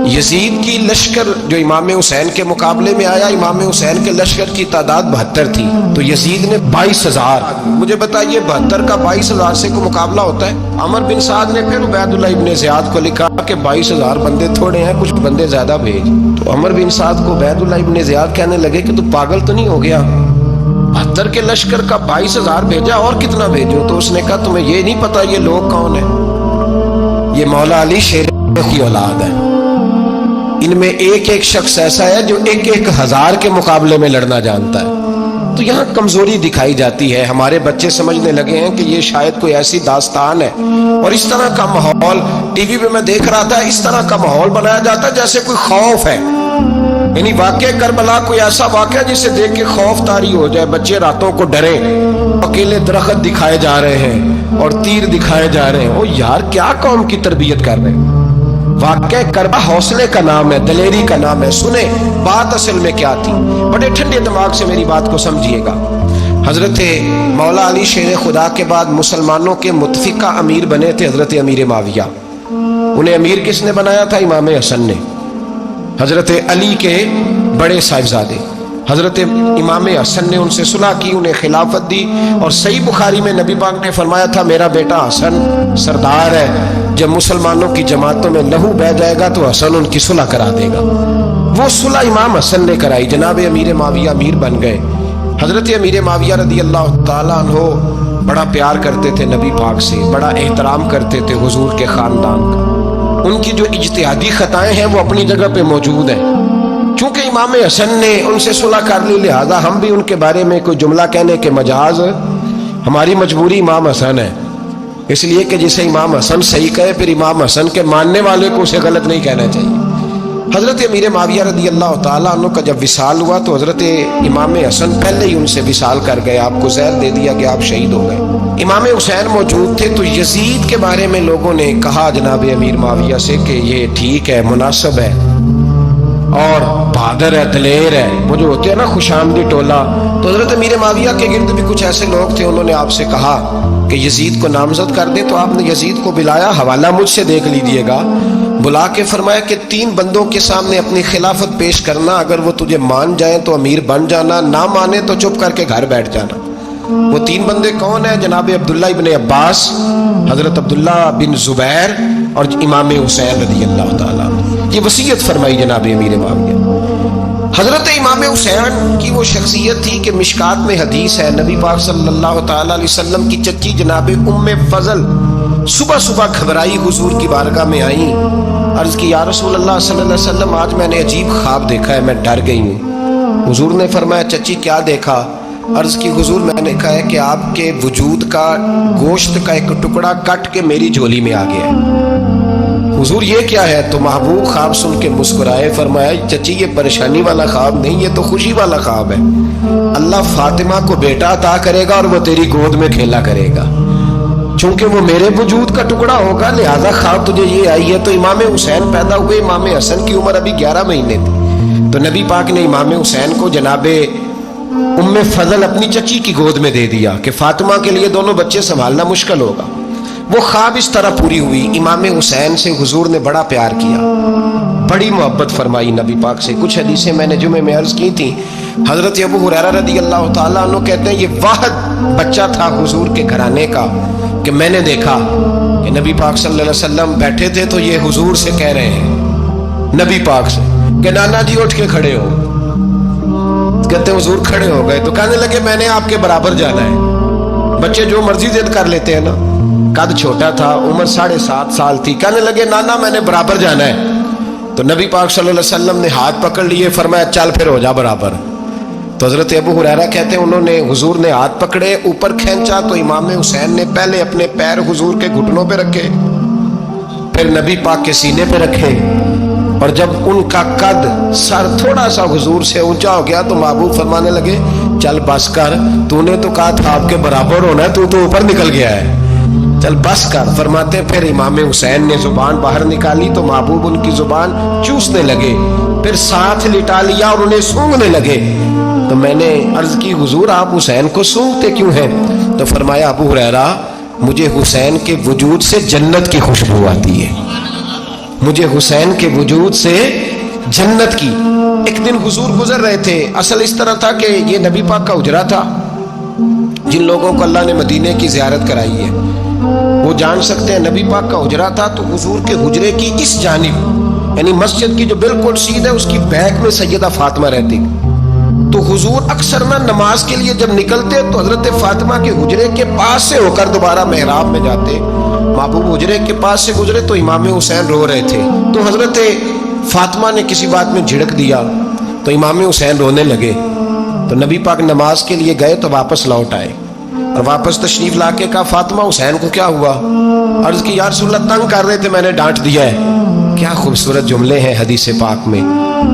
یزید کی لشکر جو امام حسین کے مقابلے میں آیا، امام حسین کے لشکر کی تعداد 72 تھی، تو یزید نے 22,000. مجھے بتائیے 72 کا 22,000 سے کوئی مقابلہ ہوتا ہے؟ عمر بن سعد نے پھر عبید اللہ ابن زیاد کو لکھا کہ 22,000 بندے تھوڑے ہیں، کچھ بندے زیادہ بھیج. تو عمر بن سعد کو عبید اللہ ابن زیاد کہنے لگے کہ تو پاگل تو نہیں ہو گیا، 72 کے لشکر کا 22,000 بھیجا، اور کتنا بھیجو؟ تو اس نے کہا تمہیں یہ نہیں پتا یہ لوگ کون ہیں؟ یہ مولا علی شیر کی اولاد ہے. ان میں ایک ایک شخص ایسا ہے جو 1,000 کے مقابلے میں لڑنا جانتا ہے. تو یہاں کمزوری دکھائی جاتی ہے. ہمارے بچے سمجھنے لگے ہیں کہ یہ شاید کوئی ایسی داستان ہے، اور اس طرح کا ماحول ٹی وی پہ میں دیکھ رہا تھا، اس طرح کا ماحول بنایا جاتا ہے جیسے کوئی خوف ہے. یعنی واقع کربلا کوئی ایسا واقعہ جسے دیکھ کے خوف طاری ہو جائے، بچے راتوں کو ڈرے، اکیلے درخت دکھائے جا رہے ہیں اور تیر دکھائے جا رہے ہیں. او یار کیا قوم کی تربیت کر رہے ہیں؟ واقع کربلا حوصلے کا نام ہے، دلیری کا نام ہے. سنیں بات اصل میں کیا تھی، بڑے ٹھنڈے دماغ سے میری بات کو سمجھیے گا. حضرت مولا علی شیر خدا کے بعد مسلمانوں کے متفقہ امیر بنے تھے حضرت امیر معاویہ. انہیں امیر کس نے بنایا تھا؟ امام حسن نے. حضرت علی کے بڑے صاحبزادے حضرت امام حسن نے ان سے صلح کی، انہیں خلافت دی. اور صحیح بخاری میں نبی پاک نے فرمایا تھا میرا بیٹا حسن سردار ہے، جب مسلمانوں کی جماعتوں میں لہو بہہ جائے گا تو حسن ان کی صلح کرا دے گا. وہ صلح امام حسن نے کرائی، جناب امیر معاویہ امیر بن گئے. حضرت امیر معاویہ رضی اللہ تعالیٰ عنہ بڑا پیار کرتے تھے نبی پاک سے، بڑا احترام کرتے تھے حضور کے خاندان کا. ان کی جو اجتہادی خطائیں ہیں وہ اپنی جگہ پہ موجود ہیں. چونکہ امام حسن نے ان سے صلح کر لی، لہذا ہم بھی ان کے بارے میں کوئی جملہ کہنے کے مجاز، ہماری مجبوری امام حسن ہے. اس لیے کہ جسے امام حسن صحیح کہے پھر امام حسن کے ماننے والے کو اسے غلط نہیں کہنا چاہیے. حضرت امیر معاویہ رضی اللہ تعالیٰ عنہ کا جب وصال ہوا تو حضرت امام حسن پہلے ہی ان سے وصال کر گئے، آپ کو زہر دے دیا کہ آپ شہید ہو گئے. امام حسین موجود تھے. تو یزید کے بارے میں لوگوں نے کہا جناب امیر معاویہ سے کہ یہ ٹھیک ہے، مناسب ہے اور بہادر ہے، دلیر ہے، وہ جو ہوتے ہیں نا خوش آمدید ٹولہ. تو حضرت امیر معاویہ کے گرد بھی کچھ ایسے لوگ تھے، انہوں نے آپ سے کہا کہ یزید کو نامزد کر دیں. تو آپ نے یزید کو بلایا، حوالہ مجھ سے دیکھ لیجیے گا. بلا کے فرمایا کہ 3 بندوں کے سامنے اپنی خلافت پیش کرنا، اگر وہ تجھے مان جائیں تو امیر بن جانا، نہ مانے تو چپ کر کے گھر بیٹھ جانا. وہ 3 بندے کون ہیں؟ جناب عبداللہ ابن عباس، حضرت عبداللہ بن زبیر اور امام حسین رضی اللہ تعالیٰ. یہ وصیت فرمائی جناب امیر معاویہ. حضرت امام حسین کی وہ شخصیت تھی کہ مشکات میں حدیث ہے، نبی پاک صلی اللہ تعالیٰ علیہ وسلم کی چچی جناب ام فضل صبح صبح گھبرائی حضور کی بارگاہ میں آئیں، عرض کی یا رسول اللہ صلی اللہ علیہ وسلم آج میں نے عجیب خواب دیکھا ہے، میں ڈر گئی ہوں. حضور نے فرمایا چچی کیا دیکھا؟ عرض کی حضور میں نے کہا ہے کہ آپ کے وجود کا گوشت کا ایک ٹکڑا کٹ کے میری جھولی میں آ گیا ہے. حضور یہ کیا ہے؟ تو محبوب خواب سن کے مسکرائے، فرمایا چچی یہ پریشانی والا خواب نہیں، یہ تو خوشی والا خواب ہے. اللہ فاطمہ کو بیٹا عطا کرے گا اور وہ تیری گود میں کھیلا کرے گا. چونکہ وہ میرے وجود کا ٹکڑا ہوگا لہذا خواب تجھے یہ آئی ہے. تو امام حسین پیدا ہوئے، امام حسن کی عمر ابھی 11 مہینے تھی. تو نبی پاک نے امام حسین کو جناب ام فضل اپنی چچی کی گود میں دے دیا کہ فاطمہ کے لیے دونوں بچے سنبھالنا مشکل ہوگا. وہ خواب اس طرح پوری ہوئی. امام حسین سے حضور نے بڑا پیار کیا، بڑی محبت فرمائی نبی پاک سے. کچھ حدیثیں میں نے جمعے میں عرض کی تھیں. حضرت ابو ہریرہ رضی اللہ تعالیٰ عنہ کہتے ہیں یہ واحد بچہ تھا حضور کے گھرانے کا کہ میں نے دیکھا کہ نبی پاک صلی اللہ علیہ وسلم بیٹھے تھے تو یہ حضور سے کہہ رہے ہیں نبی پاک سے کہ نانا جی اٹھ کے کھڑے ہو. کہتے ہیں حضور کھڑے ہو گئے تو کہنے لگے میں نے آپ کے برابر جانا ہے. بچے جو مرضی ضد کر لیتے ہیں نا. قد چھوٹا تھا، عمر 7.5 سال تھی. کہنے لگے نانا میں نے برابر جانا ہے. تو نبی پاک صلی اللہ علیہ وسلم نے ہاتھ پکڑ لیے، فرمایا چل پھر ہو جا برابر. تو حضرت ابو ہریرہ کہتے ہیں انہوں نے حضور نے ہاتھ پکڑے، اوپر کھینچا تو امام حسین نے پہلے اپنے پیر حضور کے گھٹنوں پہ رکھے، پھر نبی پاک کے سینے پہ رکھے، اور جب ان کا قد سر تھوڑا سا حضور سے اونچا ہو گیا تو محبوب فرمانے لگے چل بس کر، تو نے تو کہا تھا آپ کے برابر ہونا ہے، تو اوپر نکل گیا ہے، چل بس کر. فرماتے پھر امام حسین نے زبان باہر نکالی تو محبوب ان کی زبان چوسنے لگے، پھر ساتھ لٹا لیا اور انہیں سونگھنے لگے. تو میں نے عرض کی حضور آپ حسین کو سونگھتے کیوں ہیں؟ تو فرمایا ابو ہریرہ مجھے حسین کے وجود سے جنت کی خوشبو آتی ہے. مجھے حسین کے وجود سے جنت کی. ایک دن حضور گزر رہے تھے. اصل اس طرح تھا کہ یہ نبی پاک کا حجرہ تھا. جن لوگوں کو اللہ نے مدینے کی زیارت کرائی ہے وہ جان سکتے ہیں نبی پاک کا حجرہ تھا. تو حضور کے حجرے کی اس جانب یعنی مسجد کی جو بالکل سیدھ ہے اس کی بیک میں سیدہ فاطمہ رہتی. تو حضور اکثر نہ نماز کے لیے جب نکلتے تو حضرت فاطمہ کے حجرے کے پاس سے ہو کر دوبارہ محراب میں جاتے. محبوب حجرے کے پاس سے گزرے تو امام حسین رو رہے تھے. تو حضرت فاطمہ نے کسی بات میں جھڑک دیا تو امام حسین رونے لگے. تو نبی پاک نماز کے لیے گئے تو واپس لوٹ آئے اور واپس تشریف لا کے کہا فاطمہ حسین کو کیا ہوا؟ عرض کی یا رسول اللہ تنگ کر رہے تھے میں نے ڈانٹ دیا ہے. کیا خوبصورت جملے ہیں حدیث پاک میں.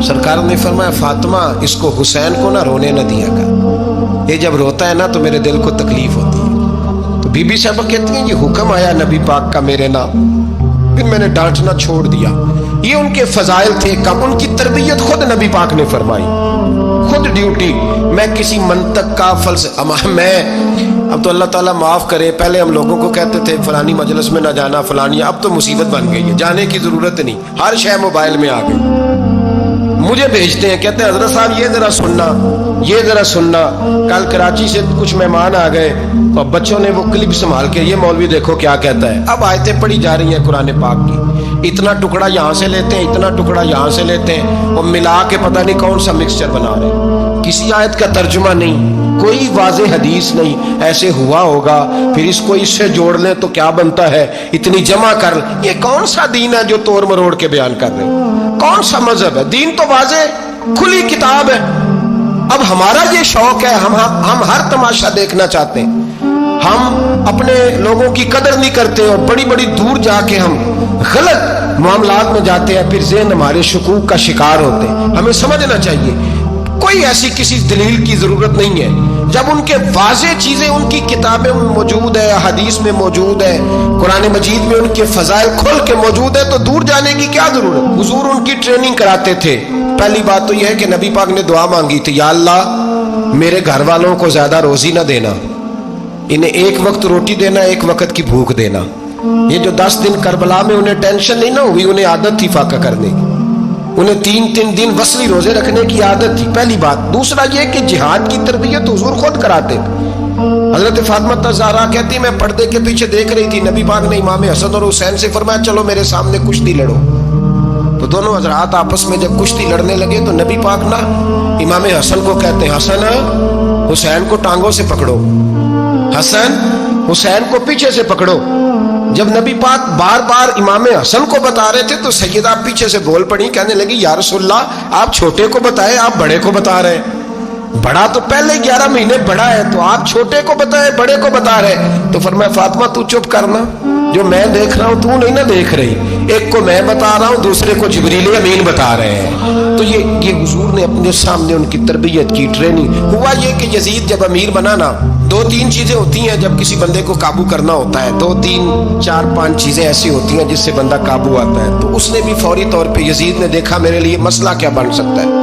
سرکار نے فرمایا فاطمہ اس کو حسین کو نہ رونے نہ دیا کر. یہ جب روتا ہے نا تو میرے دل کو تکلیف ہوتی ہے. تو بی بی صاحبہ کہتی ہیں یہ حکم آیا نبی پاک کا میرے نام پھر میں نے ڈانٹنا چھوڑ دیا. یہ ان کے فضائل تھے کم. ان کی تربیت خود نبی پاک نے فرمائی. خود ڈیوٹی. میں کسی منطق کا میں اب تو اللہ تعالیٰ معاف کرے پہلے ہم لوگوں کو کہتے تھے فلانی مجلس میں نہ جانا فلانی. اب تو مصیبت بن گئی ہے جانے کی ضرورت نہیں. ہر شے موبائل میں آ گئی. مجھے بھیجتے ہیں کہتے ہیں حضرت صاحب یہ ذرا سننا یہ ذرا سننا. کل کراچی سے کچھ مہمان آ گئے اور بچوں نے وہ کلپ سنبھال کے یہ مولوی دیکھو کیا کہتا ہے. اب آیتیں پڑھی جا رہی ہیں قرآن پاک کی. اتنا ٹکڑا یہاں سے لیتے ہیں اتنا ٹکڑا یہاں سے لیتے ہیں اور ملا کے پتہ نہیں کون سا مکسچر بنا رہے ہیں. کسی آیت کا ترجمہ نہیں کوئی واضح حدیث نہیں. ایسے ہوا ہوگا پھر اس کو اس سے جوڑ لیں تو کیا بنتا ہے اتنی جمع کر. یہ کون سا دین ہے جو توڑ مروڑ کے بیان کر رہے ہو؟ کون سا مذہب ہے؟ دین تو واضح کھلی کتاب ہے. اب ہمارا یہ شوق ہے ہم ہر تماشا دیکھنا چاہتے ہیں. ہم اپنے لوگوں کی قدر نہیں کرتے اور بڑی بڑی دور جا کے ہم غلط معاملات میں جاتے ہیں. پھر ذہن ہمارے شکوک کا شکار ہوتے ہیں. ہمیں سمجھنا چاہیے کوئی ایسی کسی دلیل کی ضرورت نہیں ہے. جب ان کے واضح چیزیں ان کی کتابیں میں موجود ہے حدیث میں موجود ہے قرآن مجید میں ان کے فضائل کھل کے موجود ہے تو دور جانے کی کیا ضرورت. حضور ان کی ٹریننگ کراتے تھے. پہلی بات تو یہ ہے کہ نبی پاک نے دعا مانگی تھی یا اللہ میرے گھر والوں کو زیادہ روزی نہ دینا. انہیں ایک وقت روٹی دینا ایک وقت کی بھوک دینا. یہ جو 10 دن کربلا میں انہیں ٹینشن نہیں نہ ہوئی انہیں عادت تھی فاقہ کرنے کی. انہیں 3 دن وصلی روزے رکھنے کی عادت تھی. پہلی بات. دوسرا یہ کہ جہاد کی تربیت حضور خود کراتے. حضرت فاطمہ زہرا کہتی میں پردے کے پیچھے دیکھ رہی تھی نبی پاک نے امام حسن اور حسین سے فرمایا چلو میرے سامنے کشتی لڑو. تو دونوں حضرات آپس میں جب کشتی لڑنے لگے تو نبی پاک نا امام حسن کو کہتے ہیں حسن حسین کو ٹانگوں سے پکڑو. حسن حسین کو پیچھے سے پکڑو. جب نبی پاک بار بار امام حسن کو بتا رہے تھے تو سیدہ پیچھے سے بول پڑی کہنے لگی یا رسول اللہ آپ چھوٹے کو بتائے آپ بڑے کو بتا رہے. بڑا تو پہلے 11 مہینے بڑا ہے تو آپ چھوٹے کو بتائے بڑے کو بتا رہے. تو فرمایا فاطمہ تو چپ کرنا جو میں دیکھ رہا ہوں تو نہیں نہ دیکھ رہی. ایک کو میں بتا رہا ہوں دوسرے کو جبریل امین بتا رہے ہیں. تو یہ حضور نے اپنے سامنے ان کی تربیت کی ٹریننگ. ہوا یہ کہ یزید جب امیر بنا نا 2-3 چیزیں ہوتی ہیں جب کسی بندے کو قابو کرنا ہوتا ہے. 2-3-4-5 چیزیں ایسی ہوتی ہیں جس سے بندہ قابو آتا ہے. تو اس نے بھی فوری طور پہ یزید نے دیکھا میرے لیے مسئلہ کیا بن سکتا ہے.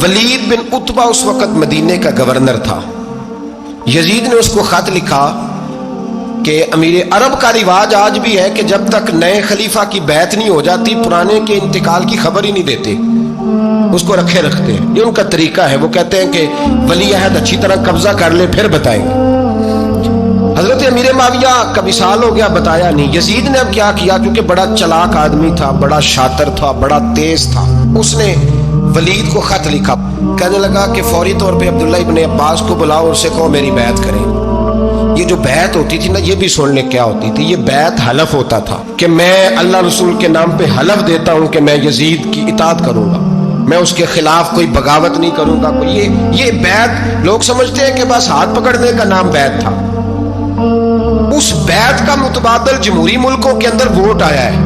ولید بن عتبہ اس وقت مدینے کا گورنر تھا. یزید نے اس کو خط لکھا کہ امیر عرب کا رواج آج بھی ہے کہ جب تک نئے خلیفہ کی بیعت نہیں ہو جاتی پرانے کے انتقال کی خبر ہی نہیں دیتے اس کو رکھے رکھتے ہیں. یہ ان کا طریقہ ہے. وہ کہتے ہیں کہ ولی عہد اچھی طرح قبضہ کر لے پھر بتائیں گے. حضرت امیر معاویہ کا وصال ہو گیا بتایا نہیں. یزید نے اب کیا کیا کیونکہ بڑا چلاک آدمی تھا بڑا شاطر تھا بڑا تیز تھا. اس نے ولید کو خط لکھا کہنے لگا کہ فوری طور پہ عبداللہ ابن عباس کو بلاؤ اور سے کہو میری بیعت کریں. یہ جو بیعت ہوتی تھی نا یہ بھی سن لے کیا ہوتی تھی. یہ بیعت حلف ہوتا تھا کہ میں اللہ رسول کے نام پہ حلف دیتا ہوں کہ میں یزید کی اطاعت کروں گا میں اس کے خلاف کوئی بغاوت نہیں کروں گا. کوئی یہ بیعت لوگ سمجھتے ہیں کہ بس ہاتھ پکڑنے کا نام بیعت تھا. اس بیعت کا متبادل جمہوری ملکوں کے اندر ووٹ آیا ہے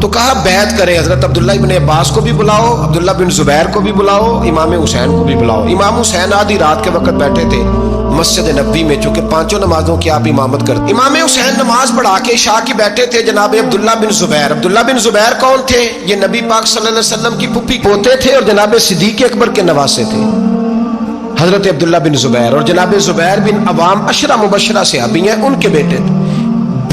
تو کہا بیعت کرے. حضرت عبداللہ ابن عباس کو بھی بلاؤ عبداللہ بن زبیر کو بھی بلاؤ امام حسین کو بھی بلاؤ. امام حسین آدھی رات کے وقت بیٹھے تھے مسجد نبوی میں چونکہ 5 نمازوں کی آپ امامت کرتے. امام حسین نماز پڑھا کے عشاء کی بیٹھے تھے. جناب عبداللہ بن زبیر. عبداللہ بن زبیر کون تھے؟ یہ نبی پاک صلی اللہ علیہ وسلم کی پھپھی پوتے تھے اور جناب صدیق اکبر کے نواسے تھے. حضرت عبداللہ بن زبیر اور جناب زبیر بن عوام 10 مبشرہ صحابی ہیں ان کے بیٹے تھے.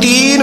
3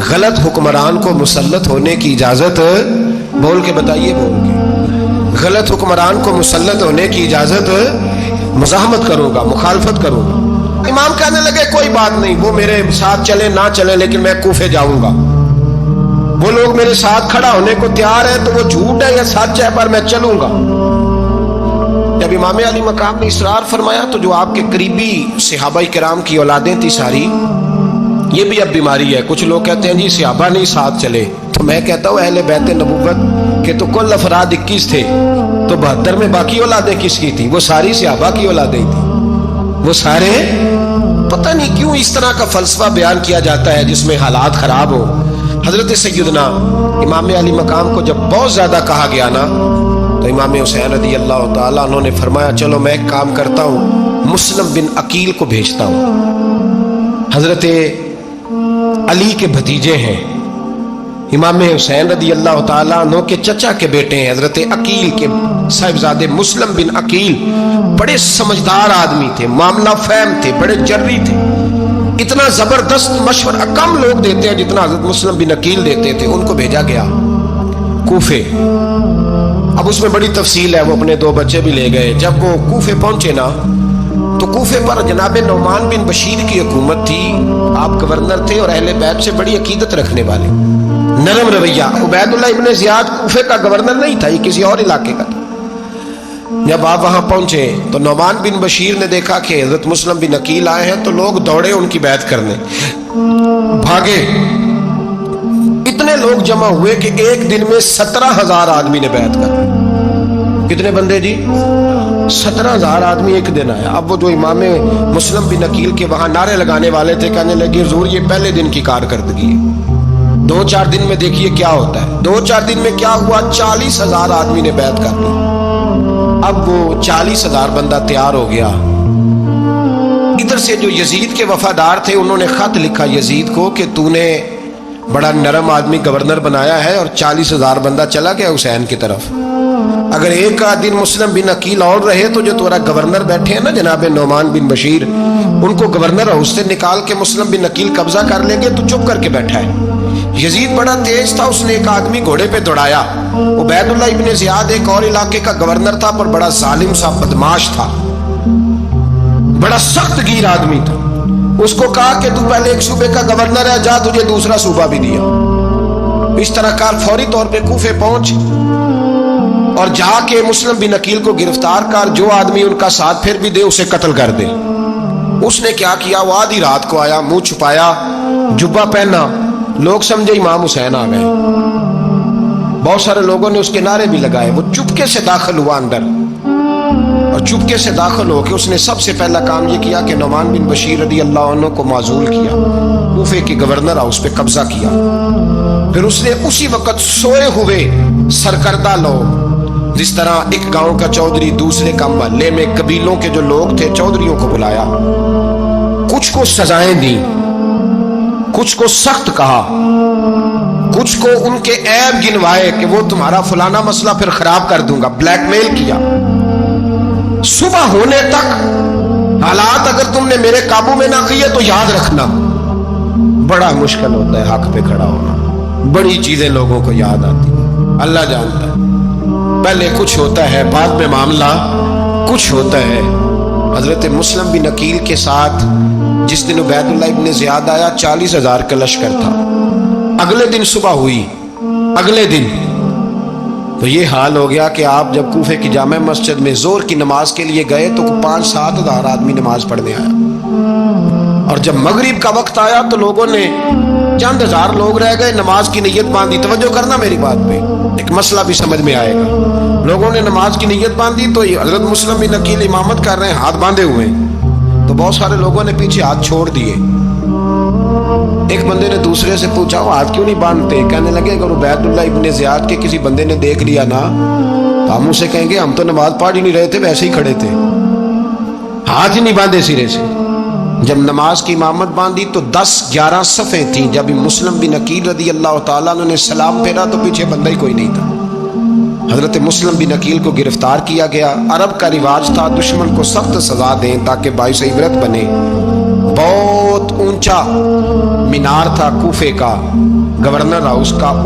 غلط حکمران کو مسلط ہونے کی اجازت، بول کے بتائیے، بول کے، غلط حکمران کو مسلط ہونے کی اجازت، مزاحمت کروں گا، مخالفت کروں گا۔ امام کہنے لگے کوئی بات نہیں، وہ میرے ساتھ چلے نہ چلے لیکن میں کوفے جاؤں گا، وہ لوگ میرے ساتھ کھڑا ہونے کو تیار ہے تو وہ جھوٹ ہے یا سچ ہے پر میں چلوں گا۔ جب امام علی مقام نے اصرار فرمایا تو جو آپ کے قریبی صحابہ کرام کی اولادیں تھی ساری، یہ بھی اب بیماری ہے، کچھ لوگ کہتے ہیں جی صحابہ نہیں ساتھ چلے، تو میں کہتا ہوں اہل بیت نبوت کے تو کل افراد 21 تھے، تو 72 میں باقی اولادیں کس کی تھیں؟ وہ ساری صحابہ کی اولادیں تھیں، وہ سارے، پتہ نہیں کیوں اس طرح کا فلسفہ بیان کیا جاتا ہے جس میں حالات خراب ہو۔ حضرت سیدنا امام علی مقام کو جب بہت زیادہ کہا گیا نا تو امام حسین رضی اللہ تعالیٰ انہوں نے فرمایا چلو میں ایک کام کرتا ہوں، مسلم بن عقیل کو بھیجتا ہوں، حضرت علی کے بھتیجے ہیں، امام حسین رضی اللہ تعالیٰ عنہ کے چچا کے بیٹے ہیں، حضرت عقیل کے صاحبزادے مسلم بن عقیل بڑے سمجھدار آدمی تھے، معاملہ فہم تھے، بڑے جری تھے، اتنا زبردست مشورہ کم لوگ دیتے ہیں جتنا حضرت مسلم بن عقیل دیتے تھے۔ ان کو بھیجا گیا کوفے۔ اب اس میں بڑی تفصیل ہے، وہ اپنے 2 بچے بھی لے گئے۔ جب وہ کوفے پہنچے نا تو کوفے پر جناب نعمان بن بشیر کی حکومت تھی، آپ گورنر تھے اور اہل بیت سے بڑی عقیدت رکھنے والے، نرم رویہ۔ عبید اللہ ابن زیاد کوفے کا گورنر نہیں تھا، یہ کسی اور علاقے کا تھا۔ جب آپ وہاں پہنچے تو نعمان بن بشیر نے دیکھا کہ حضرت مسلم بن عقیل آئے ہیں تو لوگ دوڑے ان کی بیعت کرنے، بھاگے، اتنے لوگ جمع ہوئے کہ ایک دن میں 17,000 آدمی نے بیعت کر۔ کتنے بندے جی؟ 17,000 آدمی ایک دن آیا۔ اب وہ جو امام مسلم بن عقیل کے وہاں نعرے لگانے والے تھے کہنے لگے حضور یہ پہلے دن کی کارکردگی ہے، 2-4 دن میں دیکھیے کیا ہوتا ہے۔ 2-4 دن میں کیا ہوا؟ 40,000 آدمی نے بیعت کر لی۔ اب وہ 40,000 بندہ تیار ہو گیا۔ ادھر سے جو یزید کے وفادار تھے انہوں نے خط لکھا یزید کو کہ تو نے بڑا نرم آدمی گورنر بنایا ہے اور 40,000 بندہ چلا گیا حسین کی طرف، اگر ایک دن مسلم بن عقیل اور رہے تو جو تمہارا گورنر بیٹھے ہیں نا جناب نعمان بن بشیر، ان کو گورنر ہاؤس سے نکال کے مسلم بن عقیل قبضہ کر لیں گے، تو چپ کر کے بیٹھا ہے۔ یزید بڑا تیز تھا، اس نے ایک آدمی گھوڑے پہ دوڑایا۔ عبید اللہ ابن زیاد ایک اور علاقے کا گورنر تھا پر بڑا ظالم سا بدماش تھا، بڑا سخت گیر آدمی تھا۔ اس کو کہا کہ تو پہلے ایک صوبے کا گورنر ہے، جا تجھے دوسرا صوبہ بھی دیا۔ اس طرح کار فوری طور پہ کوفے پہنچ اور جا کے مسلم بن عقیل کو گرفتار کر، جو آدمی ان کا ساتھ پھر بھی دے اسے قتل کر دے۔ اس نے کیا کیا؟ وہ آدھی رات کو آیا، منہ چھپایا، جبہ پہنا، لوگ سمجھے امام حسین آ گئے۔ بہت سارے لوگوں نے اس کے نعرے بھی لگائے۔ وہ چپکے سے داخل ہوا اندر، اور چپکے سے داخل ہو کے اس نے سب سے پہلا کام یہ کیا کہ نعمان بن بشیر رضی اللہ عنہ کو معزول کیا، کوفے کے گورنر ہاؤس پہ قبضہ کیا۔ پھر اس نے اسی وقت سوئے ہوئے سرکردہ لوگ، جس طرح ایک گاؤں کا چودھری دوسرے کا محلے میں قبیلوں کے جو لوگ تھے چودھریوں کو بلایا، کچھ کو سزائیں دیں، کچھ کو سخت کہا، کچھ کو ان کے عیب گنوائے کہ وہ تمہارا فلانا مسئلہ پھر خراب کر دوں گا، بلیک میل کیا۔ صبح ہونے تک حالات اگر تم نے میرے قابو میں نہ کیے تو یاد رکھنا بڑا مشکل ہوتا ہے حق پہ کھڑا ہونا، بڑی چیزیں لوگوں کو یاد آتی ہیں، اللہ جانتا ہے، پہلے کچھ ہوتا ہے بعد میں معاملہ کچھ ہوتا ہے۔ حضرت مسلم بن عقیل کے ساتھ جس دن عبید اللہ ابن زیاد آیا 40,000 کا لشکر تھا۔ اگلے دن صبح ہوئی، اگلے دن تو یہ حال ہو گیا کہ آپ جب کوفے کی جامع مسجد میں زور کی نماز کے لیے گئے تو 5-7 ہزار آدمی نماز پڑھنے آیا، اور جب مغرب کا وقت آیا تو لوگوں نے چند ہزار لوگ رہ گئے، نماز کی نیت باندھی۔ توجہ کرنا میری بات پہ، ایک مسئلہ بھی سمجھ میں آئے گا۔ لوگوں نے نماز کی نیت باندھی تو حضرت مسلم بن عقیل امامت کر رہے ہیں، ہاتھ باندھے ہوئے ہیں، تو بہت سارے لوگوں نے پیچھے ہاتھ چھوڑ دیے۔ ایک بندے نے دوسرے سے پوچھا وہ ہاتھ کیوں نہیں باندھتے؟ کہنے لگے اگر عبید اللہ ابن زیاد کے کسی بندے نے دیکھ لیا نا تو ہم اسے کہیں گے ہم تو نماز پڑھ ہی نہیں رہے تھے، ویسے ہی کھڑے تھے، ہاتھ ہی نہیں باندھے سرے سے۔ جب نماز کی امامت باندھی تو 10-11 صفیں تھیں۔ جب مسلم بن عقیل رضی اللہ تعالیٰ عنہ نے سلام پھیرا تو پیچھے بندہ ہی کوئی نہیں تھا۔ حضرت مسلم بن عقیل کو گرفتار کیا گیا۔ عرب کا رواج تھا دشمن کو سخت سزا دیں تاکہ باعث عبرت بنے۔ بہت اونچا مینار تھا کوفے کا، گورنر ہاؤس کا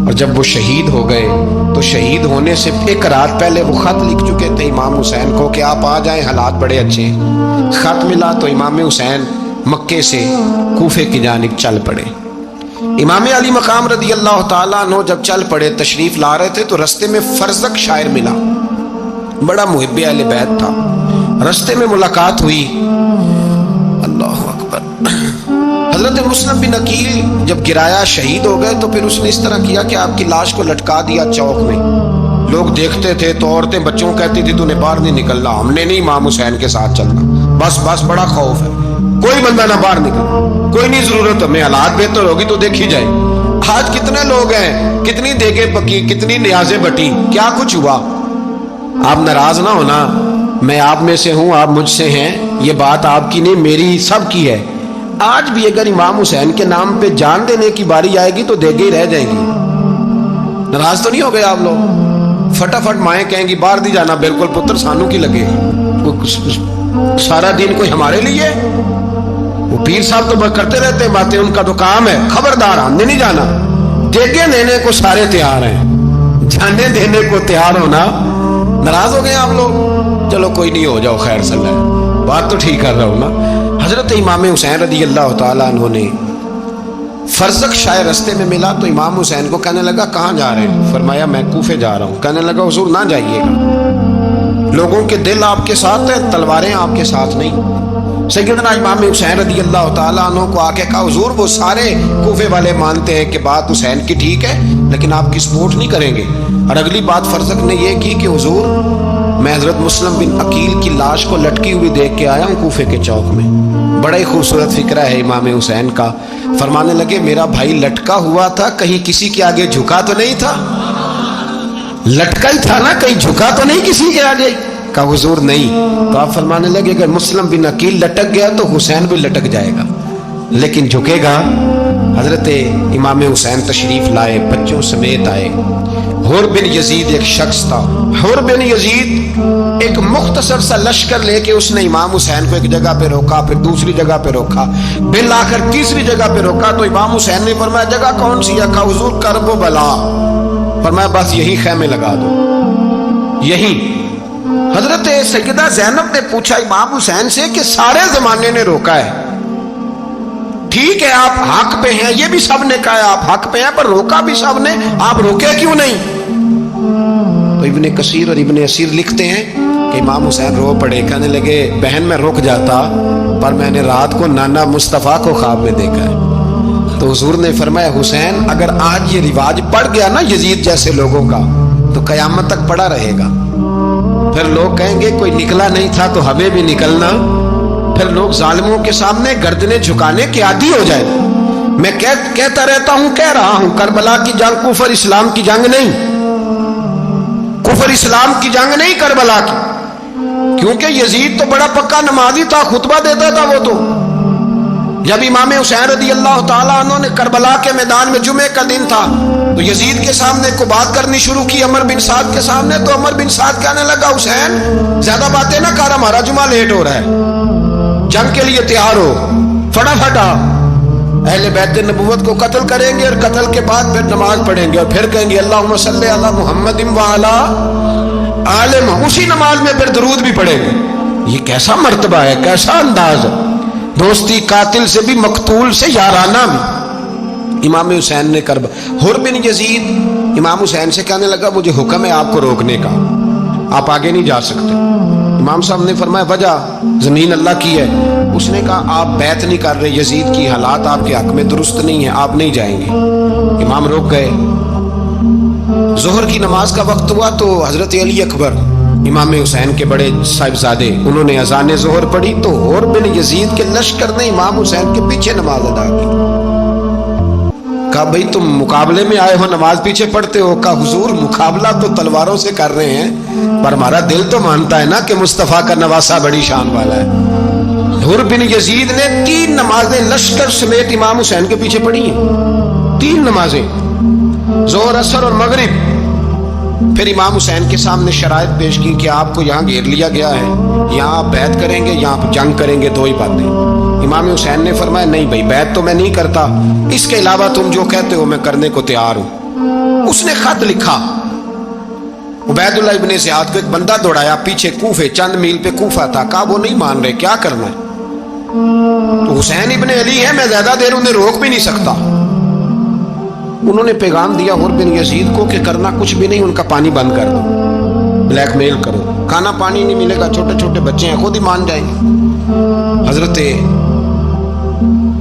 اور جب وہ شہید ہو گئے تو شہید ہونے سے ایک رات پہلے وہ خط لکھ چکے تھے امام حسین کو کہ آپ آ جائیں، حالات بڑے اچھے ہیں۔ خط ملا تو امام حسین مکے سے کوفے کی جانب چل پڑے۔ امام علی مقام رضی اللہ تعالیٰ عنہ جب چل پڑے، تشریف لا رہے تھے تو رستے میں فرزق شاعر ملا، بڑا محب اہل بیت تھا۔ رستے میں ملاقات ہوئی، اللہ اکبر، حضرت مسلم بن عقیل جب گرایا شہید ہو گئے تو پھر اس نے اس طرح کیا کہ آپ کی لاش کو لٹکا دیا چوک میں۔ لوگ دیکھتے تھے تو عورتیں بچوں کہتی تھی تو نے باہر نہیں نکلنا، ہم نے نہیں امام حسین کے ساتھ چلنا، بس بس بڑا خوف ہے، کوئی بندہ نہ باہر نکل، کوئی نہیں ضرورت ہمیں، حالات بہتر ہوگی تو دیکھی جائے۔ آج کتنے لوگ ہیں، کتنی دیگیں پکی، کتنی نیازیں بٹی، کیا کچھ ہوا۔ آپ ناراض نہ ہونا، میں آپ میں سے ہوں، آپ مجھ سے ہیں، یہ بات آپ کی نہیں میری سب کی ہے۔ آج بھی اگر امام حسین کے نام پہ جان دینے کی باری آئے گی تو دیگیں ہی رہ جائیں گی۔ ناراض تو نہیں ہو گئے آپ لوگ؟ فٹافٹ مائیں کہیں گی باہر دی جانا، بالکل پتر سانو کی لگے، سارا دن کوئی ہمارے لیے۔ وہ پیر صاحب تو کرتے رہتے ہیں باتیں، ان کا تو کام ہے، خبردار ہم نے نہیں جانا۔ دیگیں دینے کو سارے تیار ہیں، جانے دینے کو تیار ہونا۔ ناراض ہو گئے آپ لوگ؟ چلو کوئی نہیں، ہو جاؤ، خیر صلی اللہ، بات تو ٹھیک کر رہا ہوں نا۔ حضرت امام حسین رضی اللہ تعالیٰ عنہ نے فرزق شاعر رستے میں ملا تو امام حسین کو کہنے لگا کہاں جا رہے ہیں؟ فرمایا میں کوفے جا رہا ہوں۔ کہنے لگا حضور نہ جائیے گا، لوگوں کے دل آپ کے ساتھ ہیں، تلواریں آپ کے ساتھ نہیں۔ سیدنا امام حسین رضی اللہ تعالیٰ عنہ کو آ کے کہا حضور وہ سارے کوفے والے مانتے ہیں کہ بات حسین کی ٹھیک ہے لیکن آپ کی سپورٹ نہیں کریں گے۔ اور اگلی بات فرزق نے یہ کی کہ حضور میں حضرت مسلم بن عقیل کی لاش کو لٹکی ہوئی دیکھ کے آیا ہوں کوفے کے چوک میں۔ بڑا ہی خوبصورت فکرہ ہے امام حسین کا۔ فرمانے لگے میرا بھائی لٹکا ہوا تھا، کہیں کسی کے آگے جھکا تو نہیں تھا؟ لٹکا ہی تھا نا، کہیں جھکا تو نہیں کسی کے آگے؟ کہا حضور نہیں۔ تو آپ فرمانے لگے اگر مسلم بن عقیل لٹک گیا تو حسین بھی لٹک جائے گا، لیکن جھکے گا۔ حضرت امام حسین تشریف لائے، بچوں سمیت آئے۔ حر بن یزید ایک شخص تھا، حر بن یزید ایک مختصر سا لشکر لے کے اس نے امام حسین کو ایک جگہ پہ روکا، پھر دوسری جگہ پہ روکا، بالآخر تیسری جگہ پہ روکا تو امام حسین نے فرمایا جگہ کون سی ہے؟ کہا حضور کرب و بلا۔ فرمایا بس یہی خیمے لگا دو، یہی۔ حضرت سیدہ زینب نے پوچھا امام حسین سے کہ سارے زمانے نے روکا ہے، ٹھیک ہے آپ حق پہ ہیں، یہ بھی سب نے کہا ہے آپ حق پہ ہیں، پر روکا بھی سب نے، آپ روکے کیوں نہیں؟ تو ابن کثیر اور ابن اسیر لکھتے ہیں کہ امام حسین رو پڑے، کہنے لگے بہن میں رک جاتا پر میں نے رات کو نانا مصطفیٰ کو خواب میں دیکھا ہے۔ تو حضور نے فرمایا حسین اگر آج یہ رواج پڑ گیا نا یزید جیسے لوگوں کا تو قیامت تک پڑا رہے گا، پھر لوگ کہیں گے کوئی نکلا نہیں تھا تو ہمیں بھی نکلنا، پھر لوگ ظالموں کے سامنے گردنیں جھکانے کے عادی ہو جائے۔ میں کہتا رہتا ہوں، کہہ رہا ہوں، کربلا کی جنگ کفر اسلام کی جنگ نہیں، کفر اسلام کی جنگ نہیں کربلا کی، کیونکہ یزید تو بڑا پکا نمازی تھا، خطبہ دیتا تھا وہ تو۔ جب امام حسین رضی اللہ تعالیٰ عنہ نے کربلا کے میدان میں جمعے کا دن تھا تو یزید کے سامنے کو بات کرنی شروع کی عمر بن سعد کے سامنے، تو عمر بن سعد کہنے لگا حسین زیادہ باتیں نہ کر، ہمارا جمعہ لیٹ ہو رہا ہے، جنگ کے لیے تیار ہو، فٹافٹ آ۔ اہل بیت نبوت کو قتل کریں گے اور قتل کے بعد پھر نماز پڑھیں گے اور پھر کہیں گے اللہم صلی علی محمد وعلی آل محمد، اسی نماز میں پھر درود بھی پڑھیں گے۔ یہ کیسا مرتبہ ہے، کیسا انداز ہے، دوستی قاتل سے بھی مقتول سے یارانہ بھی۔ امام حسین نے کرب حر بن یزید امام حسین سے کہنے لگا مجھے حکم ہے آپ کو روکنے کا، آپ آگے نہیں جا سکتے۔ امام صاحب نے فرمایا وجہ زمین اللہ کی ہے۔ اس نے کہا آپ بیعت نہیں کر رہے، یزید کی حالات آپ کے حق میں درست نہیں ہیں، آپ نہیں جائیں گے۔ امام روک گئے۔ ظہر کی نماز کا وقت ہوا تو حضرت علی اکبر امام حسین کے بڑے صاحبزادے انہوں نے اذان ظہر پڑھی تو حر بن یزید کے لشکر نے امام حسین کے پیچھے نماز ادا کی۔ کہا بھئی تم مقابلے میں آئے ہو نماز پیچھے پڑھتے ہو؟ کہا حضور مقابلہ تو تلواروں سے کر رہے ہیں پر ہمارا دل تو مانتا ہے نا کہ مصطفیٰ کا نواسہ بڑی شان والا ہے۔ حر بن یزید نے 3 نمازیں لشکر سمیت امام حسین کے پیچھے پڑھی ہیں، 3 نمازیں، ظہر اثر اور مغرب۔ پھر امام حسین کے سامنے شرائط پیش کی کہ آپ کو یہاں گھیر لیا گیا ہے، یہاں آپ بیعت کریں گے یا آپ جنگ کریں گے، دو ہی باتیں۔ امام حسین نے فرمایا نہیں بھائی، بیعت تو میں نہیں کرتا، اس کے علاوہ تم جو کہتے ہو میں کرنے کو تیار ہوں۔ اس نے خط لکھا، عبید اللہ ابن زیاد کو ایک بندہ دوڑایا پیچھے کوفے، چند میل پہ کوفہ تھا، کہا وہ نہیں مان رہے، کیا کرنا ہے؟ تو حسین ابن علی ہے، میں زیادہ دیر انہیں روک بھی نہیں سکتا۔ انہوں نے پیغام دیا حر بن یزید کو کہ کرنا کچھ بھی نہیں، ان کا پانی بند کر دو، بلیک میل کرو، کھانا پانی نہیں ملے گا، چھوٹے چھوٹے بچے ہیں، خود ہی مان جائیں گے۔ حضرت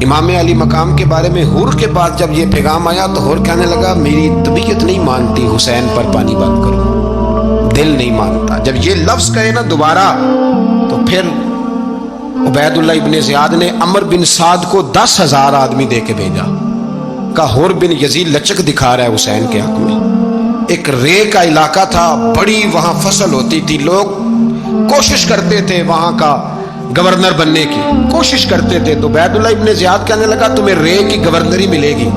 امام علی مقام کے بارے میں حر کے پاس جب یہ پیغام آیا تو حر کہنے لگا میری طبیعت نہیں مانتی حسین پر پانی بند کرو، دل نہیں مانتا۔ جب یہ لفظ کہے نا دوبارہ تو پھر عبید اللہ ابن زیاد نے عمر بن سعد کو 10,000 آدمی دے کے بھیجا، کہا حر بن یزید لچک دکھا رہا ہے حسین کے حق میں۔ ایک رے کا علاقہ تھا، بڑی وہاں فصل ہوتی تھی، لوگ کوشش کرتے تھے وہاں کا گورنر بننے کی، کوشش کرتے تھے۔ تو عبید اللہ ابن زیاد کہنے لگا تمہیں رے کی گورنری ملے گی،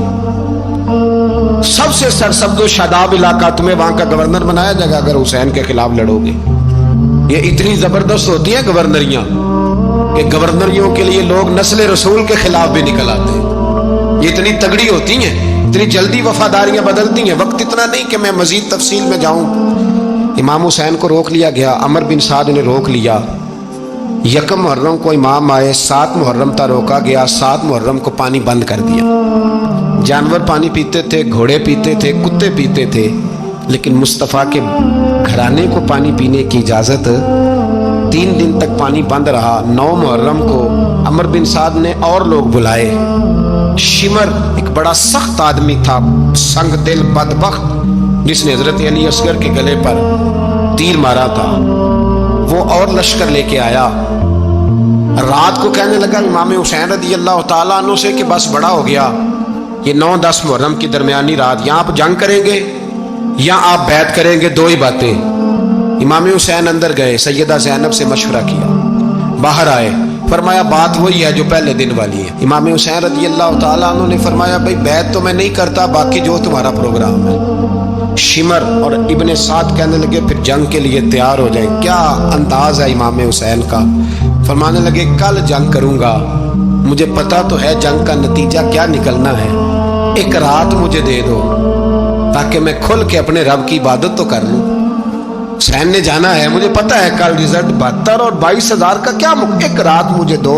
سب سے سرسبز و شاداب علاقہ، تمہیں وہاں کا گورنر بنایا جائے گا اگر حسین کے خلاف لڑو گے۔ یہ اتنی زبردست ہوتی ہیں گورنریاں کہ گورنریوں کے لیے لوگ نسل رسول کے خلاف بھی نکل آتے ہیں، یہ اتنی تگڑی ہوتی ہیں، اتنی جلدی وفاداریاں بدلتی ہیں۔ وقت اتنا نہیں کہ میں مزید تفصیل میں جاؤں۔ امام حسین کو روک لیا گیا، عمر بن سعد نے روک لیا۔ یکم محرم کو امام آئے، 7 محرم تا روکا گیا، 7 محرم کو پانی بند کر دیا۔ جانور پانی پیتے تھے، گھوڑے پیتے تھے، کتے پیتے تھے، لیکن مصطفیٰ کے گھرانے کو پانی پینے کی اجازت 3 دن تک پانی بند رہا۔ 9 محرم کو عمر بن سعد نے اور لوگ بلائے۔ شمر ایک بڑا سخت آدمی تھا، سنگ دل بدبخت، جس نے حضرت علی اصغر کے گلے پر تیر مارا تھا، وہ اور لشکر لے کے آیا۔ رات کو کہنے لگا امام حسین رضی اللہ تعالیٰ عنہ سے کہ بس بڑا ہو گیا، یہ 9-10 محرم کی درمیانی رات، یہاں آپ جنگ کریں گے یا آپ بیعت کریں گے، دو ہی باتیں۔ امام حسین اندر گئے، سیدہ زینب سے مشورہ کیا، باہر آئے، فرمایا بات وہی ہے جو پہلے دن والی ہے۔ امام حسین رضی اللہ تعالیٰ عنہ نے فرمایا بھائی بیعت تو میں نہیں کرتا، باقی جو تمہارا پروگرام ہے۔ شمر اور ابن سعد کہنے لگے پھر جنگ کے لیے تیار ہو جائیں۔ کیا انداز ہے امام حسین کا، فرمانے لگے کل جنگ کروں گا، مجھے پتا تو ہے جنگ کا نتیجہ کیا نکلنا ہے، ایک رات مجھے دے دو تاکہ میں کھل کے اپنے رب کی عبادت تو کر لوں۔ حسین نے جانا ہے، مجھے پتا ہے کل رزلٹ 72 اور 22,000 کا کیا، ایک رات مجھے دو،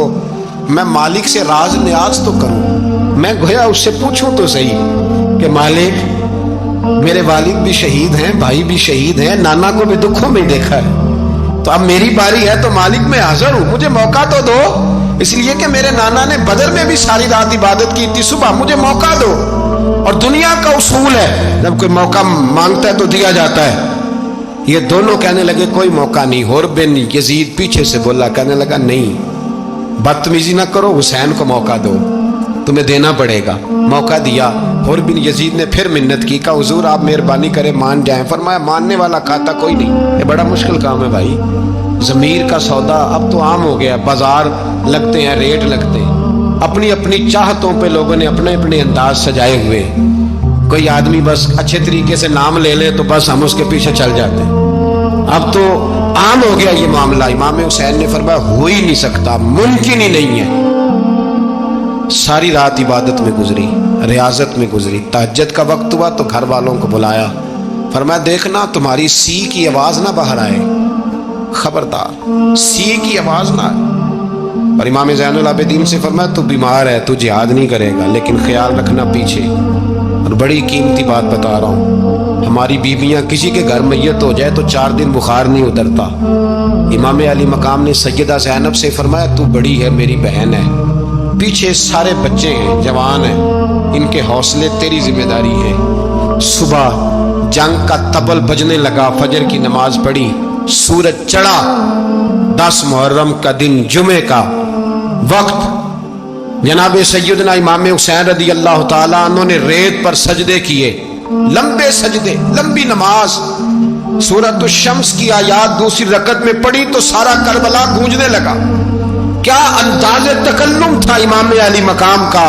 میں مالک سے راز نیاز تو کروں، میں گویا اس سے پوچھوں تو صحیح کہ مالک میرے والد بھی شہید ہیں، بھائی بھی شہید ہیں، نانا کو بھی دکھوں میں دیکھا ہے، تو اب میری باری ہے تو مالک میں حاضر ہوں، مجھے موقع تو دو، اس لیے کہ میرے نانا نے بدر میں بھی ساری رات عبادت کی تھی، صبح مجھے موقع دو۔ اور دنیا کا اصول ہے جب کوئی موقع مانگتا ہے تو دیا جاتا ہے۔ یہ دونوں کہنے لگے کوئی موقع نہیں۔ حر بن یزید پیچھے سے بولا، کہنے لگا نہیں، بدتمیزی نہ کرو، حسین کو موقع دو، تمہیں دینا پڑے گا۔ موقع دیا۔ حر بن یزید نے پھر منت کی، کہا حضور آپ مہربانی کریں مان جائیں۔ فرمایا ماننے والا کھاتا کوئی نہیں، یہ بڑا مشکل کام ہے بھائی، ضمیر کا سودا اب تو عام ہو گیا، بازار لگتے ہیں، ریٹ لگتے ہیں، اپنی اپنی چاہتوں پہ لوگوں نے اپنے اپنے انداز سجائے ہوئے۔ کوئی آدمی بس اچھے طریقے سے نام لے لے تو بس ہم اس کے پیچھے چل جاتے ہیں، اب تو عام ہو گیا یہ معاملہ۔ امام حسین نے فرمایا ہو ہی نہیں سکتا، ممکن ہی نہیں ہے۔ ساری رات عبادت میں گزری، ریاضت میں گزری، تہجد کا وقت ہوا تو گھر والوں کو بلایا، فرمایا دیکھنا تمہاری سی کی آواز نہ باہر آئے، خبردار سی کی آواز نہ آئے۔ اور امام زین العابدین سے فرمایا تو بیمار ہے، تو جہاد نہیں کرے گا، لیکن خیال رکھنا پیچھے، اور بڑی قیمتی بات بتا رہا ہوں، ہماری بیویاں کسی کے گھر میت ہو جائے تو 4 دن بخار نہیں اترتا۔ امام علی مقام نے سیدہ زینب سے فرمایا تو بڑی ہے، میری بہن ہے، پیچھے سارے بچے ہیں، جوان ہیں، ان کے حوصلے تیری ذمہ داری ہے۔ صبح جنگ کا طبل بجنے لگا، فجر کی نماز پڑھی، سورج چڑھا، 10 محرم کا دن، جمعے کا وقت، جناب سیدنا امام حسین رضی اللہ تعالیٰ عنہ نے ریت پر سجدے کیے، لمبے سجدے، لمبی نماز، سورۃ الشمس کی آیات دوسری رکعت میں پڑھی تو سارا کربلا گونجنے لگا۔ کیا انداز تکلم تھا امام علی مقام کا،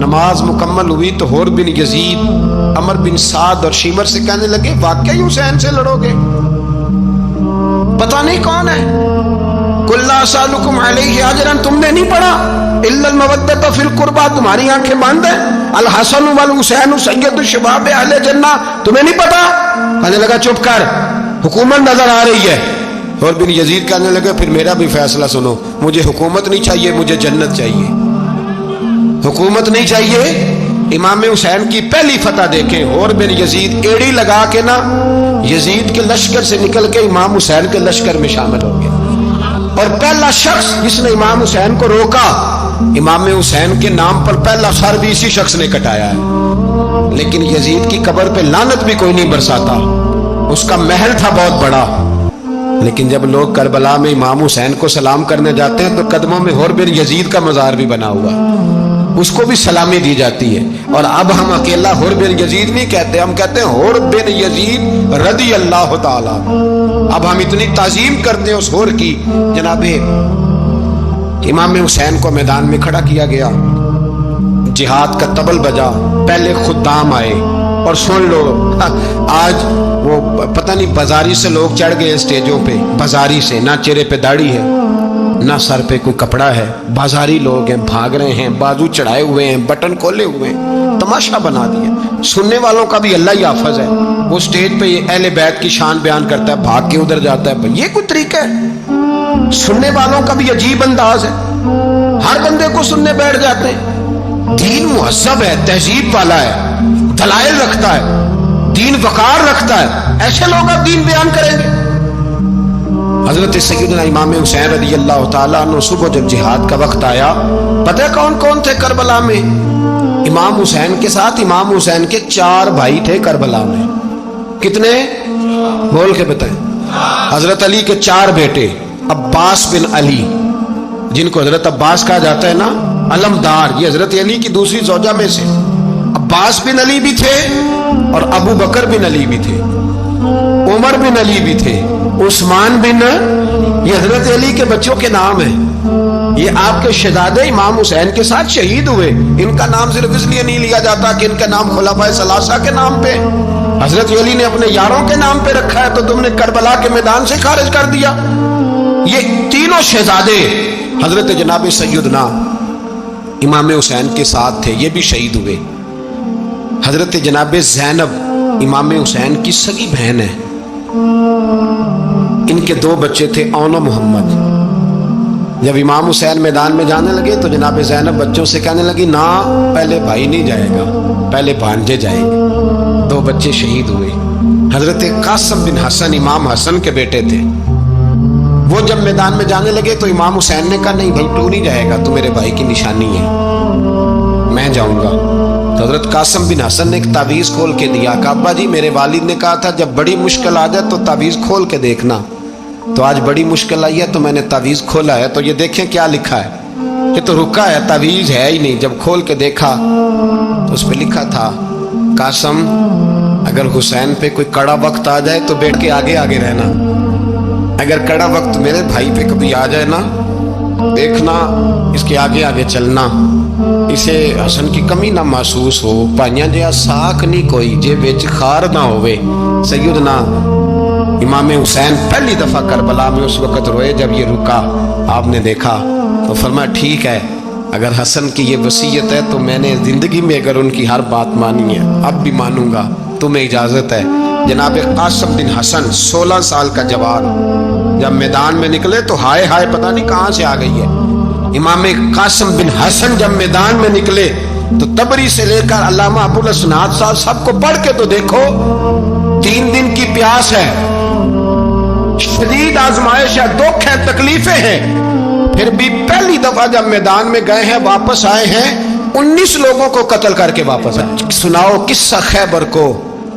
نماز مکمل ہوئی تو حور بن یزید عمر بن سعد اور شیمر سے کہنے لگے واقعی حسین سے لڑو گے؟ پتہ نہیں کون ہے. قل لا اسالکم علیہ اجرا، تم نے نہیں پڑھا الا المودۃ فی القربى، تمہاری آنکھیں بند ہیں. الحسن والحسین سید الشباب اہل جنہ، تمہیں نہیں پتا؟ کہنے لگا چپ کر، حکومت نظر آ رہی ہے. اور بن یزید کہنے لگے پھر میرا بھی فیصلہ سنو، مجھے حکومت نہیں چاہیے، مجھے جنت چاہیے. حکومت نہیں چاہیے. امام حسین کی پہلی فتح دیکھیں، اور بن یزید ایڑی لگا کے نا یزید کے لشکر سے نکل کے امام حسین کے لشکر میں شامل ہو گئے. اور پہلا شخص جس نے امام حسین کو روکا، امام حسین کے نام پر پہلا سر بھی اسی شخص نے کٹایا ہے. لیکن یزید کی قبر پہ لعنت بھی کوئی نہیں برساتا، اس کا محل تھا بہت بڑا. لیکن جب لوگ کربلا میں امام حسین کو سلام کرنے جاتے ہیں تو قدموں میں حور بن یزید کا مزار بھی بنا ہوا، اس کو بھی سلامی دی جاتی ہے. اور اب ہم اکیلا حور بن یزید نہیں کہتے، ہم کہتے ہیں حور بن یزید رضی اللہ تعالی. اب ہم اتنی تعظیم کرتے ہیں اس حور کی. جناب امام حسین کو میدان میں کھڑا کیا گیا، جہاد کا طبل بجا، پہلے خدام آئے. اور سن لو آج وہ پتہ نہیں بازاری سے لوگ چڑھ گئے اسٹیجوں پہ، بازاری سے، نہ چہرے پہ داڑھی ہے نہ سر پہ کوئی کپڑا ہے، بازاری لوگ ہیں، بھاگ رہے ہیں، بازو چڑھائے ہوئے ہیں، بٹن کھولے ہوئے ہیں، تماشا بنا دیا. سننے والوں کا بھی اللہ ہی حافظ ہے. وہ سٹیج پہ اہل بیت کی شان بیان کرتا ہے، بھاگ کے ادھر جاتا ہے. یہ کوئی طریقہ ہے؟ سننے والوں کا بھی عجیب انداز ہے، ہر بندے کو سننے بیٹھ جاتے ہیں. دین مہذب ہے، تہذیب والا ہے، دلائل رکھتا ہے، دین وقار رکھتا ہے. ایسے لوگ اب دین بیان کریں گے؟ حضرت سیدنا امام حسین رضی اللہ تعالیٰ عنہ صبح جب جہاد کا وقت آیا، پتہ ہے کون کون تھے کربلا میں؟ امام حسین کے ساتھ امام حسین کے 4 بھائی تھے کربلا میں. کتنے؟ بول کے بتائیں. حضرت علی کے 4 بیٹے، عباس بن علی، جن کو حضرت عباس کہا جاتا ہے نا، علمدار، یہ حضرت علی کی دوسری زوجہ میں سے. عباس بن علی بھی تھے اور ابو بکر بن علی بھی تھے، عمر بن علی بھی تھے، عثمان بن، یہ حضرت علی کے بچوں کے نام ہیں. یہ آپ کے شہزادے امام حسین کے ساتھ شہید ہوئے. ان کا نام صرف اس لیے نہیں لیا جاتا کہ ان کا نام خلفائے ثلاثہ کے نام پہ، حضرت علی نے اپنے یاروں کے نام پہ رکھا ہے تو تم نے کربلا کے میدان سے خارج کر دیا. یہ تینوں شہزادے حضرت جناب سیدنا امام حسین کے ساتھ تھے، یہ بھی شہید ہوئے. حضرت جناب زینب امام حسین کی سگی بہن ہے، ان کے 2 بچے تھے، اون و محمد. جب امام حسین میدان میں جانے لگے تو جناب زینب بچوں سے کہنے لگی نہ، پہلے بھائی نہیں جائے گا، پہلے بھانجے جائیں گے. 2 بچے شہید ہوئے. حضرت قاسم بن حسن امام حسن کے بیٹے تھے. وہ جب میدان میں جانے لگے تو امام حسین نے کہا نہیں بھائی تو نہیں جائے گا، تو میرے بھائی کی نشانی ہے، میں جاؤں گا. تو حضرت قاسم بن حسن نے ایک تعویذ کھول کے دیا کہ ابا جی میرے والد نے کہا تھا جب بڑی مشکل آ جائے تو تعویذ کھول کے دیکھنا. تو آج بڑی مشکل آئی ہے تو میں نے تعویذ کھولا ہے، تو یہ دیکھیں کیا لکھا ہے. یہ تو رکا ہے، تعویذ ہے ہی نہیں. جب کھول کے دیکھا تو اس پہ لکھا تھا قاسم اگر حسین پہ کوئی کڑا وقت آ جائے تو بیٹھ کے آگے آگے رہنا، اگر کڑا وقت میرے بھائی پہ کبھی آ جائے نا دیکھنا اس کے آگے آگے چلنا، اسے حسن کی کمی نہ محسوس ہو. پائیاں جہاں ساکھ نہیں کوئی جے وچ خار نہ ہوئے. سیدنا امام حسین پہلی دفعہ کربلا میں اس وقت روئے جب یہ رکا. آپ نے دیکھا تو فرمایا ٹھیک ہے، اگر حسن کی یہ وصیت ہے تو میں نے زندگی میں اگر ان کی ہر بات مانی ہے اب بھی مانوں گا، تمہیں اجازت ہے. جناب قاسم بن حسن 16 سال کا جوان جب میدان میں نکلے تو ہائے ہائے پتہ نہیں کہاں سے آ گئی ہے. امام قاسم بن حسن جب میدان میں نکلے تو تبری سے لے کر علامہ ابو الاسناد صاحب سب کو پڑھ کے تو دیکھو. 3 دن کی پیاس ہے، شدید آزمائش ہے، دکھ ہے، تکلیفیں ہیں، پھر بھی پہلی دفعہ جب میدان میں گئے ہیں واپس آئے ہیں 19 لوگوں کو قتل کر کے واپس آئے. سناؤ قصہ خیبر کو،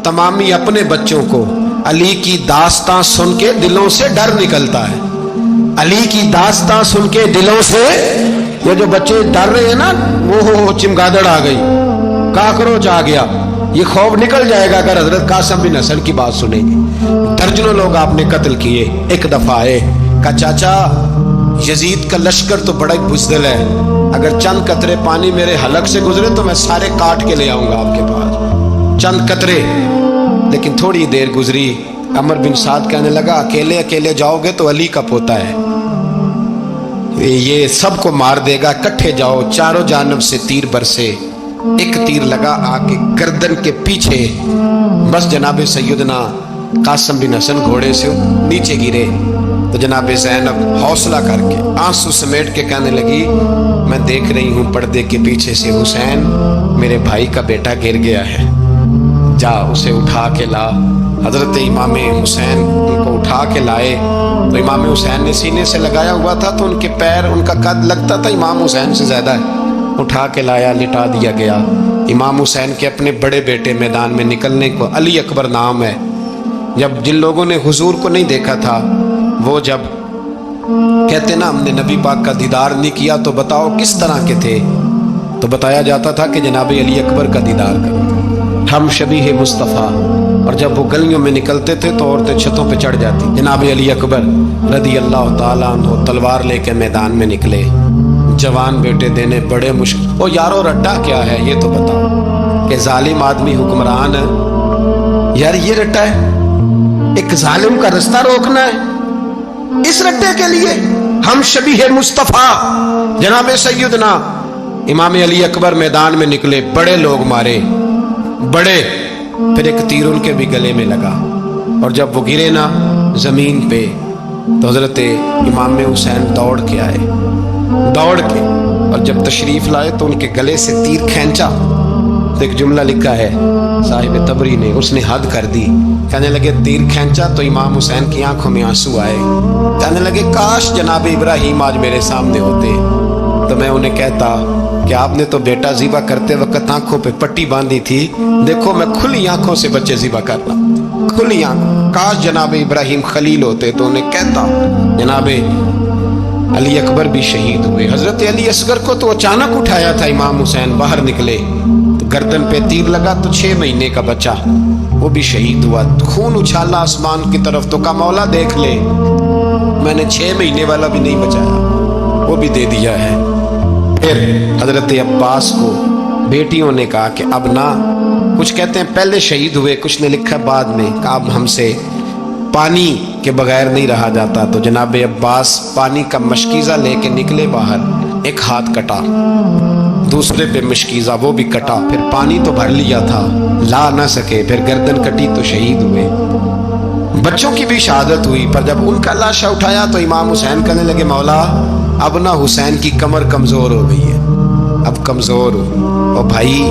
تمامی اپنے بچوں کو. علی کی داستان سن کے دلوں سے ڈر نکلتا ہے. علی کی داستان سن کے دلوں سے یہ جو بچے ڈر رہے ہیں نا، وہ چمگادڑ آ گئی، کاکروچ آ گیا، یہ خوف نکل جائے گا اگر حضرت قاسم بن حسن کی بات سنیں گے. درجنوں لوگ آپ نے قتل کیے. ایک دفعہ آئے کہا چاچا یزید کا لشکر تو بڑا بزدل ہے، اگر چند قطرے پانی میرے حلق سے گزرے تو میں سارے کاٹ کے لے آؤں گا آپ کے پاس، چند قطرے۔ لیکن تھوڑی دیر گزری، عمر بن سعد کہنے لگا اکیلے اکیلے جاؤ گے تو علی کا پوتا ہے، یہ سب کو مار دے گا، کٹھے جاؤ۔ چاروں جانب سے تیر برسے، ایک تیر لگا آ کے گردن کے پیچھے، بس جناب سیدنا قاسم بن حسن گھوڑے سے نیچے گرے۔ تو جناب زینب حوصلہ کر کے آنسو سمیٹ کے کہنے لگی میں دیکھ رہی ہوں پردے کے پیچھے سے حسین میرے بھائی کا بیٹا گر گیا ہے، جا اسے اٹھا کے لا۔ حضرت امام حسین ان کو اٹھا کے لائے تو امام حسین نے سینے سے لگایا ہوا تھا تو ان کے پیر، ان کا قد لگتا تھا امام حسین سے زیادہ ہے، اٹھا کے لایا، لٹا دیا گیا۔ امام حسین کے اپنے بڑے بیٹے میدان میں نکلنے کو، علی اکبر نام ہے، جب جن لوگوں نے حضور کو نہیں دیکھا تھا وہ جب کہتے نا ہم نے نبی پاک کا دیدار نہیں کیا تو بتاؤ کس طرح کے تھے، تو بتایا جاتا تھا کہ جناب علی اکبر کا دیدار کرو، ہم شبیہ مصطفیٰ۔ اور جب وہ گلیوں میں نکلتے تھے تو عورتیں چھتوں پہ چڑھ جاتی۔ جناب علی اکبر رضی اللہ تعالیٰ عنہ تلوار لے کے میدان میں نکلے، جوان بیٹے دینے بڑے مشکل۔ او یارو رٹا کیا ہے یہ تو بتاؤ، کہ ظالم آدمی حکمران ہے یار، یہ رٹا ہے، ایک ظالم کا رستہ روکنا ہے، اس رٹے کے لیے ہم شبیہ مصطفیٰ۔ جناب سیدنا امام علی اکبر میدان میں نکلے، بڑے لوگ مارے، بڑے، پھر ایک تیر ان کے بھی گلے میں لگا، اور جب وہ گرے نا زمین پہ تو حضرت امام حسین دوڑ کے آئے، دوڑ کے، اور جب تشریف لائے تو ان کے گلے سے تیر کھینچا تو ایک جملہ لکھا ہے صاحب تبری نے، اس نے حد کر دی، کہنے لگے تیر کھینچا تو امام حسین کی آنکھوں میں آنسو آئے، کہنے لگے کاش جناب ابراہیم آج میرے سامنے ہوتے تو میں انہیں کہتا کہ آپ نے تو بیٹا ذبح کرتے وقت آنکھوں پہ پٹی باندھی تھی، دیکھو میں کھلی آنکھوں سے بچے ذبح کر رہا ہوں، کھلی آنکھوں، کاش جناب ابراہیم خلیل ہوتے تو انہیں کہتا۔ جناب علی اکبر بھی شہید ہوئے۔ حضرت علی اصغر کو تو اچانک اٹھایا تھا امام حسین، باہر نکلے تو گردن پہ تیر لگا تو 6 مہینے کا بچہ وہ بھی شہید ہوا، خون اچھالا آسمان کی طرف تو کہا مولا دیکھ لے، میں نے 6 مہینے والا بھی نہیں بچایا، وہ بھی دے دیا ہے۔ پھر حضرت عباس کو بیٹیوں نے کہا کہ اب نہ، کچھ کہتے ہیں پہلے شہید ہوئے، کچھ نے لکھا بعد میں، کہ اب ہم سے پانی کے بغیر نہیں رہا جاتا، تو جناب عباس پانی کا مشکیزہ لے کے نکلے باہر، ایک ہاتھ کٹا، دوسرے پہ مشکیزہ وہ بھی کٹا، پھر پانی تو بھر لیا تھا لا نہ سکے، پھر گردن کٹی تو شہید ہوئے۔ بچوں کی بھی شہادت ہوئی، پر جب ان کا لاشا اٹھایا تو امام حسین کہنے لگے مولا اب نہ حسین کی کمر کمزور ہو گئی ہے، اب کمزور ہو، اور بھائی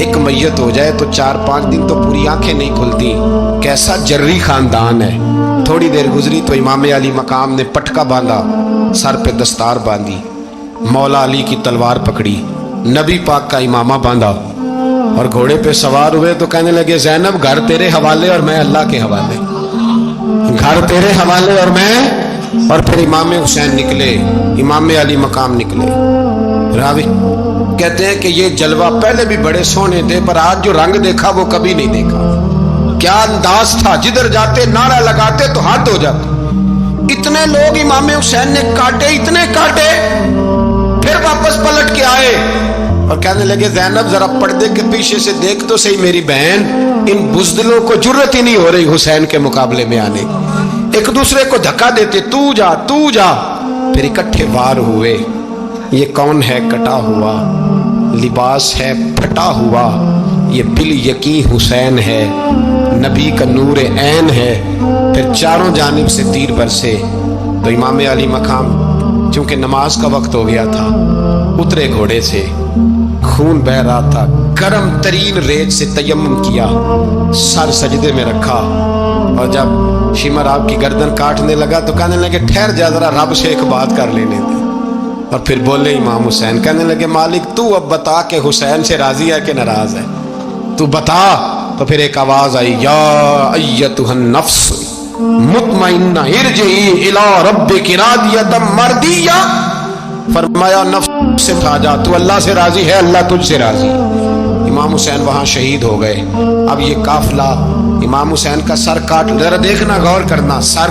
ایک میت ہو جائے تو 4-5 دن تو پوری آنکھیں نہیں کھلتی، کیسا جری خاندان ہے۔ تھوڑی دیر گزری تو امام علی مقام نے پٹکا باندھا، سر پہ دستار باندھی، مولا علی کی تلوار پکڑی، نبی پاک کا امامہ باندھا اور گھوڑے پہ سوار ہوئے تو کہنے لگے زینب گھر تیرے حوالے اور میں اللہ کے حوالے، گھر تیرے حوالے اور میں، اور پھر امام حسین نکلے، امام علی مقام نکلے۔ راوی کہتے ہیں کہ یہ جلوہ پہلے بھی بڑے سونے تھے پر آج جو رنگ دیکھا وہ کبھی نہیں دیکھا، کیا انداز تھا، جدھر جاتے نعرہ لگاتے تو حد ہو جاتے، اتنے لوگ امام حسین نے کاٹے، اتنے کاٹے، پھر واپس پلٹ کے آئے اور کہنے لگے زینب ذرا پردے کے پیچھے سے دیکھ تو صحیح میری بہن، ان بزدلوں کو جرت ہی نہیں ہو رہی حسین کے مقابلے میں آنے، ایک دوسرے کو دھکا دیتے، تو جا تو جا، پھر اکٹھے وار ہوئے۔ یہ کون ہے کٹا ہوا، لباس ہے پھٹا ہوا، یہ بال یقین حسین ہے، نبی کا نور عین ہے۔ پھر چاروں جانب سے تیر برسے تو امام علی مقام چونکہ نماز کا وقت ہو گیا تھا، اترے گھوڑے سے، خون بہ رہا تھا، گرم ترین ریت سے تیمم کیا، سر سجدے میں رکھا، اور جب شمر آپ کی گردن کاٹنے لگا تو کہنے لگے ٹھہر جا ذرا رب سے ایک بات کر لینے دے، اور پھر بولے امام حسین، کہنے لگے مالک تو اب بتا کہ حسین سے راضی ہے کہ ناراض ہے، تو بتا۔ تو پھر ایک آواز آئی، یا ایتھا النفس مطمئنہ ارجعی الی ربک راضیۃ مرضیہ، فرمایا نفس سے اٹھا جا، تو اللہ سے راضی ہے، اللہ تجھ سے راضی۔ امام حسین وہاں شہید ہو گئے۔ اب یہ قافلہ امام حسین کا سر کاٹ، ذرا دیکھنا غور کرنا، سر